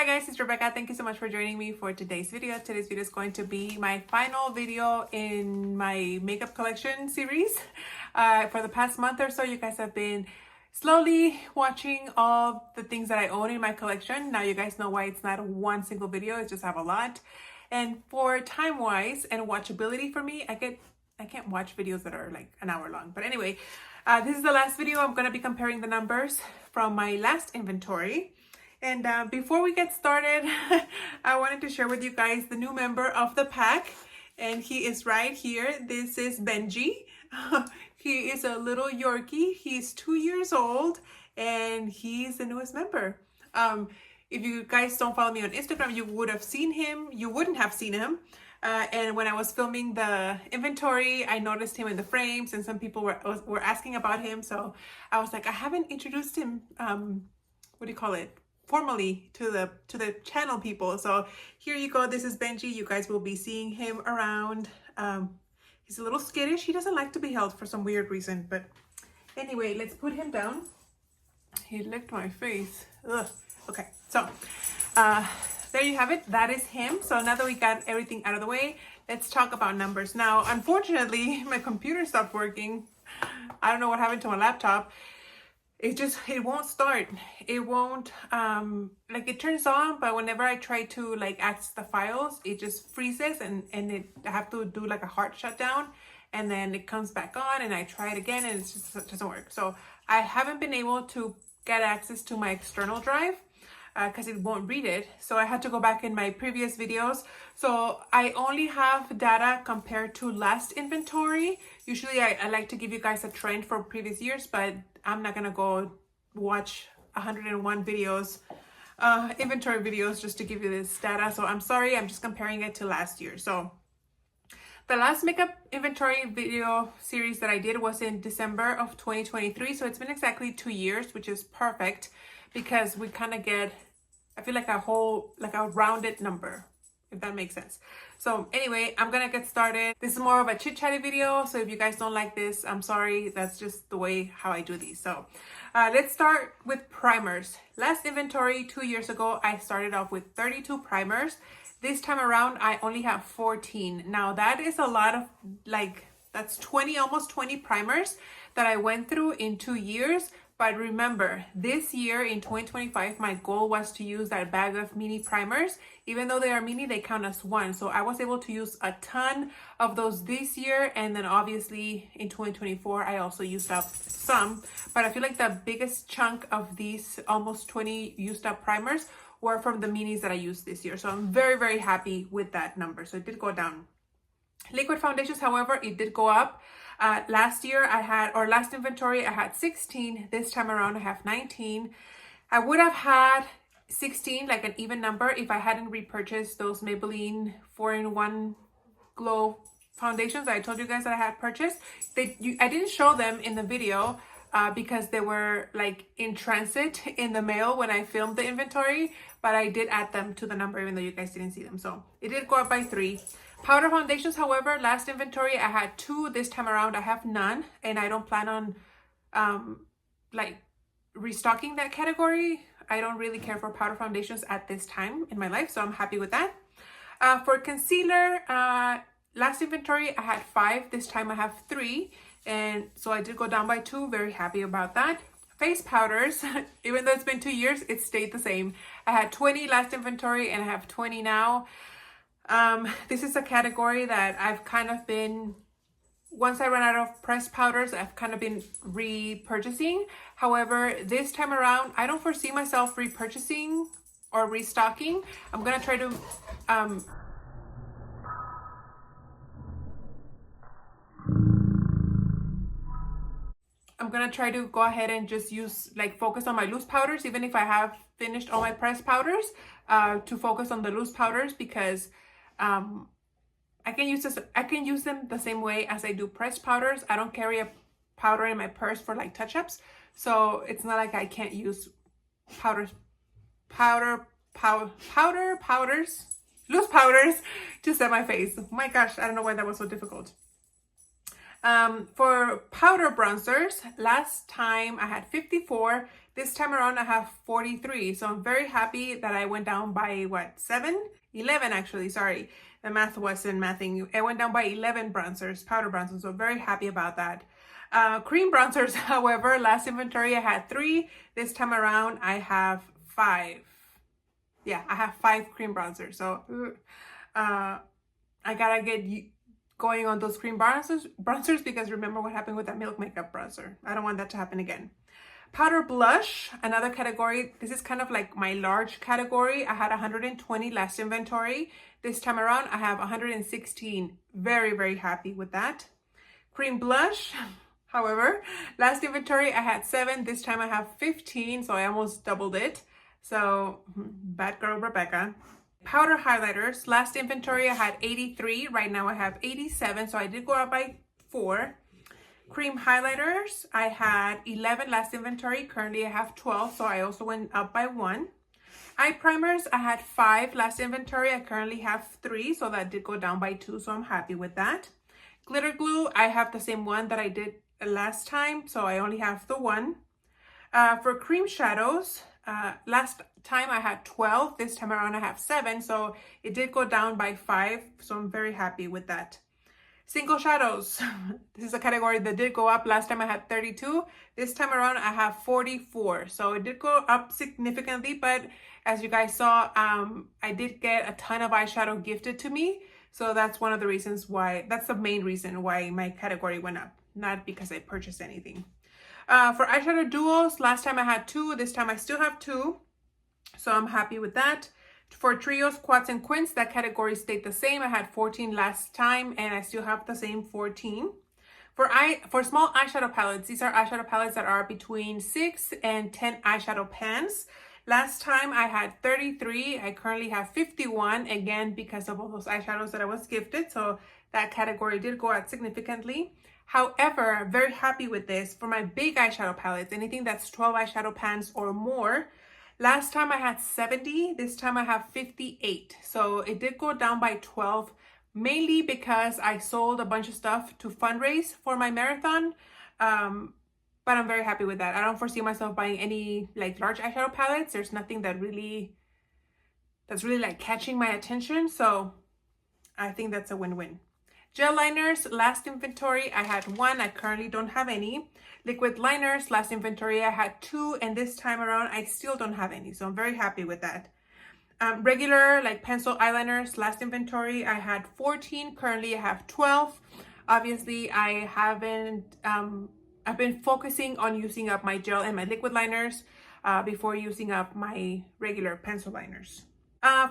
guys, it's Rebecca. Thank you so much for joining me for today's video. Today's video is going to be my final video in my makeup collection series. For the past month or so, you guys have been slowly watching all the things that I own in my collection. Now you guys know why it's not one single video, it's just have a lot. And for time-wise and watchability for me, I can't watch videos that are like an hour long. But anyway, this is the last video. I'm going to be comparing the numbers from my last inventory. And before we get started, I wanted to share with you guys the new member of the pack. And he is right here. This is Benji. He is a little Yorkie. He's 2 years old and he's the newest member. If you guys don't follow me on Instagram, you would have seen him. You wouldn't have seen him. And when I was filming the inventory, I noticed him in the frames and some people were asking about him. So I was like, I haven't introduced him, what do you call it? Formally to the channel people. So here you go. This is Benji. You guys will be seeing him around. He's a little skittish. He doesn't like to be held for some weird reason. But anyway, let's put him down. He licked my face. Ugh. Okay, so there you have it. That is him. So now that we got everything out of the way, let's talk about numbers. Now, unfortunately, my computer stopped working. I don't know what happened to my laptop. It won't start. It won't, like it turns on, but whenever I try to like access the files, it just freezes and I have to do like a hard shutdown and then it comes back on and I try it again and it doesn't work. So I haven't been able to get access to my external drive because it won't read it. So I had to go back in my previous videos. So I only have data compared to last inventory. Usually I like to give you guys a trend for previous years, but I'm not gonna go watch 101 videos, inventory videos just to give you this data. So I'm sorry, I'm just comparing it to last year. So the last makeup inventory video series that I did was in December of 2023. So it's been exactly 2 years, which is perfect because we kind of get, I feel like a rounded number, if that makes sense. So anyway, I'm gonna get started. This is more of a chit-chatty video, so if you guys don't like this, I'm sorry. That's just the way how I do these. So let's start with primers. Last inventory 2 years ago, I started off with 32 primers. This time around, I only have 14. Now that is a lot of that's 20, almost 20 primers that I went through in 2 years. But remember, this year in 2025, my goal was to use that bag of mini primers. Even though they are mini, they count as one. So I was able to use a ton of those this year. And then obviously in 2024, I also used up some. But I feel like the biggest chunk of these almost 20 used up primers were from the minis that I used this year. So I'm very, very happy with that number. So it did go down. Liquid foundations, however, it did go up. Last inventory, I had 16. This time around, I have 19. I would have had 16, like an even number, if I hadn't repurchased those Maybelline 4-in-1 Glow foundations that I told you guys that I had purchased. I didn't show them in the video because they were like in transit in the mail when I filmed the inventory, but I did add them to the number even though you guys didn't see them. So it did go up by 3. Powder foundations, however, last inventory I had 2. This time around I have none, and I don't plan on like restocking that category. I don't really care for powder foundations at this time in my life, so I'm happy with that. For concealer, last inventory I had 5. This time I have 3, and so I did go down by 2. Very happy about that. Face powders, even though it's been 2 years, it stayed the same. I had 20 last inventory and I have 20 now. This is a category that I've kind of been, once I run out of pressed powders, I've kind of been repurchasing. However, this time around, I don't foresee myself repurchasing or restocking. I'm going to try to, go ahead and just use, focus on my loose powders, even if I have finished all my pressed powders, to focus on the loose powders because I can use them the same way as I do pressed powders. I don't carry a powder in my purse for like touch-ups, so it's not like I can't use loose powders to set my face. Oh my gosh, I don't know why that was so difficult. For powder bronzers, last time I had 54. This time around I have 43. So I'm very happy that I went down by what, 11 actually, sorry. The math wasn't mathing. I went down by 11 bronzers, powder bronzers, so very happy about that. Cream bronzers, however, last inventory I had 3. This time around I have 5. Yeah, I have 5 cream bronzers. So I gotta get going on those cream bronzers because remember what happened with that Milk Makeup bronzer. I don't want that to happen again. Powder blush, another category. This is kind of like my large category. I had 120 last inventory. This time around, I have 116. Very, very happy with that. Cream blush, however, last inventory, I had 7. This time I have 15, so I almost doubled it. So, bad girl, Rebecca. Powder highlighters, last inventory, I had 83. Right now, I have 87, so I did go up by 4. Cream highlighters, I had 11 last inventory. Currently, I have 12, so I also went up by 1. Eye primers, I had 5 last inventory. I currently have 3, so that did go down by 2, so I'm happy with that. Glitter glue, I have the same one that I did last time, so I only have the 1. For cream shadows, last time I had 12. This time around I have 7, so it did go down by 5, so I'm very happy with that. Single shadows, this is a category that did go up. Last time I had 32. This time around I have 44. So it did go up significantly, but as you guys saw, I did get a ton of eyeshadow gifted to me. So that's one of the reasons why, that's the main reason why my category went up, not because I purchased anything. For eyeshadow duos, last time I had 2. This time I still have 2. So I'm happy with that. For trios, quads, and quints, that category stayed the same. I had 14 last time, and I still have the same 14. For small eyeshadow palettes, these are eyeshadow palettes that are between 6 and 10 eyeshadow pans. Last time I had 33. I currently have 51, again, because of all those eyeshadows that I was gifted. So that category did go out significantly. However, I'm very happy with this. For my big eyeshadow palettes, anything that's 12 eyeshadow pans or more, last time I had 70, this time I have 58. So it did go down by 12, mainly because I sold a bunch of stuff to fundraise for my marathon. But I'm very happy with that. I don't foresee myself buying any like large eyeshadow palettes. There's nothing that's really like catching my attention. So I think that's a win-win. Gel liners, last inventory, I had 1. I currently don't have any. Liquid liners, last inventory, I had 2. And this time around, I still don't have any. So I'm very happy with that. Regular, like pencil eyeliners, last inventory, I had 14. Currently, I have 12. Obviously, I've been focusing on using up my gel and my liquid liners before using up my regular pencil liners.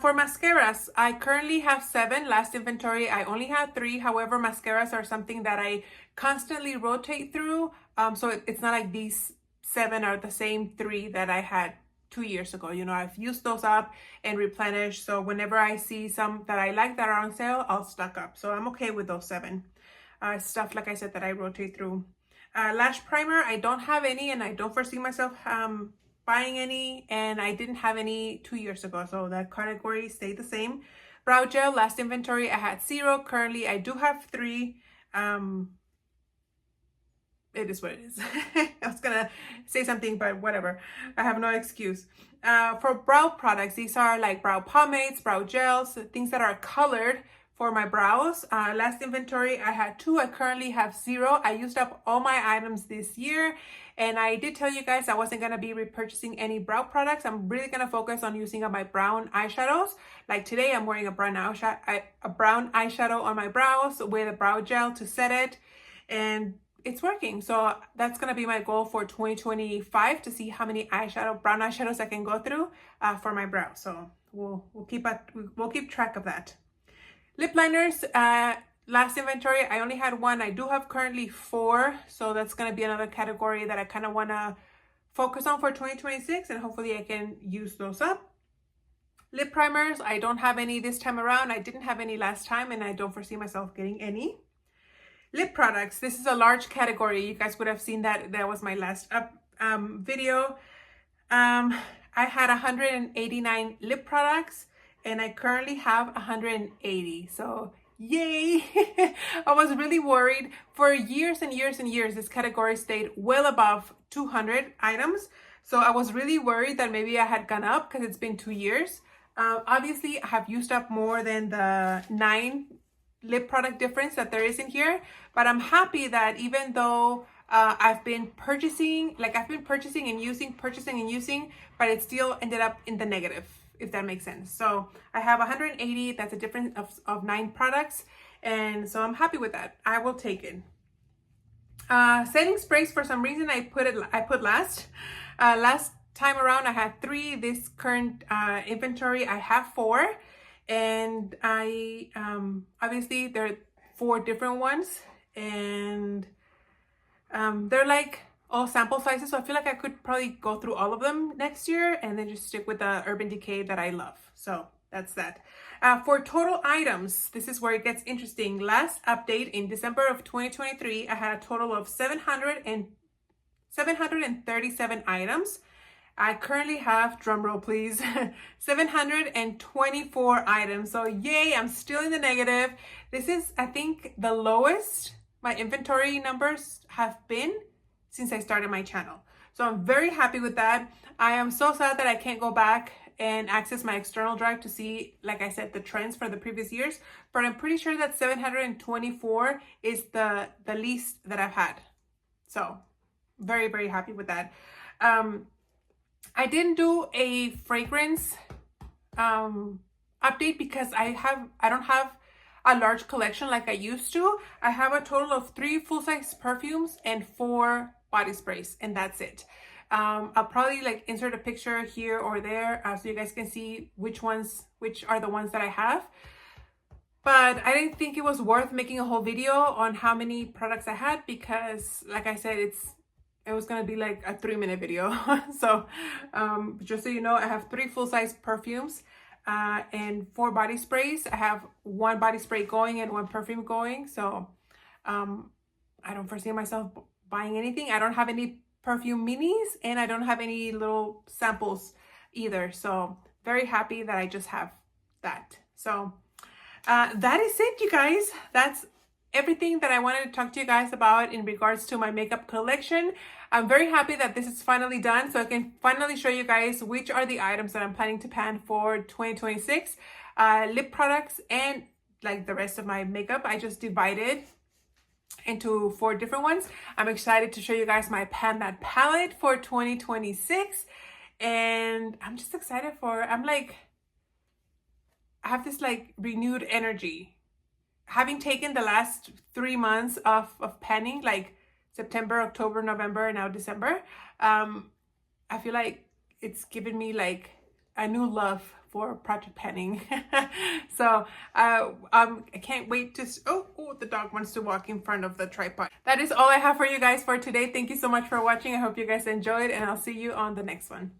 For mascaras, I currently have 7. Last inventory, I only had 3. However, mascaras are something that I constantly rotate through. So it's not like these 7 are the same 3 that I had 2 years ago. You know, I've used those up and replenished. So whenever I see some that I like that are on sale, I'll stock up. So I'm okay with those 7. Stuff, like I said, that I rotate through. Lash primer, I don't have any, and I don't foresee myself buying any, and I didn't have any 2 years ago, so that category stayed the same. Brow gel, last inventory, I had 0. Currently, I do have 3. It is what it is. I was gonna say something, but whatever. I have no excuse. For brow products, these are like brow pomades, brow gels, things that are colored for my brows. Last inventory, I had 2. I currently have 0. I used up all my items this year. And I did tell you guys I wasn't going to be repurchasing any brow products. I'm really going to focus on using up my brown eyeshadows. Like today, I'm wearing a brown eyeshadow on my brows with a brow gel to set it. And it's working. So that's going to be my goal for 2025, to see how many brown eyeshadows I can go through for my brows. So we'll keep track of that. Lip liners, last inventory, I only had 1. I do have currently 4. So that's going to be another category that I kind of want to focus on for 2026. And hopefully I can use those up. Lip primers, I don't have any this time around. I didn't have any last time, and I don't foresee myself getting any. Lip products, this is a large category. You guys would have seen that. That was my last video. I had 189 lip products, and I currently have 180. So yay! I was really worried. For years and years and years, this category stayed well above 200 items. So I was really worried that maybe I had gone up because it's been 2 years. Obviously, I have used up more than the 9 lip product difference that there is in here, but I'm happy that even though I've been purchasing and using, but it still ended up in the negative, if that makes sense. So I have 180, that's a difference of 9 products, and so I'm happy with that. I will take it. Setting sprays, for some reason I put last. Last time around I had 3. This current inventory I have 4, and I obviously there are 4 different ones, and they're like all sample sizes, so I feel like I could probably go through all of them next year and then just stick with the Urban Decay that I love. So that's that. For total items, this is where it gets interesting. Last update in December of 2023, I had a total of 737 items. I currently have, drumroll please, 724 items. So yay, I'm still in the negative. This is, I think, the lowest my inventory numbers have been since I started my channel. So I'm very happy with that. I am so sad that I can't go back and access my external drive to see, like I said, the trends for the previous years, but I'm pretty sure that 724 is the least that I've had. So very, very happy with that. I didn't do a fragrance update because I don't have a large collection like I used to. I have a total of 3 full-size perfumes and 4 body sprays, and that's it. I'll probably like insert a picture here or there so you guys can see which are the ones that I have. But I didn't think it was worth making a whole video on how many products I had because, like I said, it was gonna be like a 3-minute video. So just so you know, I have 3 full-size perfumes and 4 body sprays. I have 1 body spray going and 1 perfume going. So I don't foresee myself buying anything. I don't have any perfume minis, and I don't have any little samples either. So very happy that I just have that. So that is it, you guys. That's everything that I wanted to talk to you guys about in regards to my makeup collection. I'm very happy that this is finally done, so I can finally show you guys which are the items that I'm planning to pan for 2026. Lip products and like the rest of my makeup, I just divided into 4 different ones. I'm excited to show you guys my Pan That palette for 2026, and I'm just excited I have this like renewed energy. Having taken the last 3 months of panning, like September, October, November, and now December, I feel like it's given me like a new love for project panning. So I can't wait to, the dog wants to walk in front of the tripod. That is all I have for you guys for today. Thank you so much for watching. I hope you guys enjoyed, and I'll see you on the next one.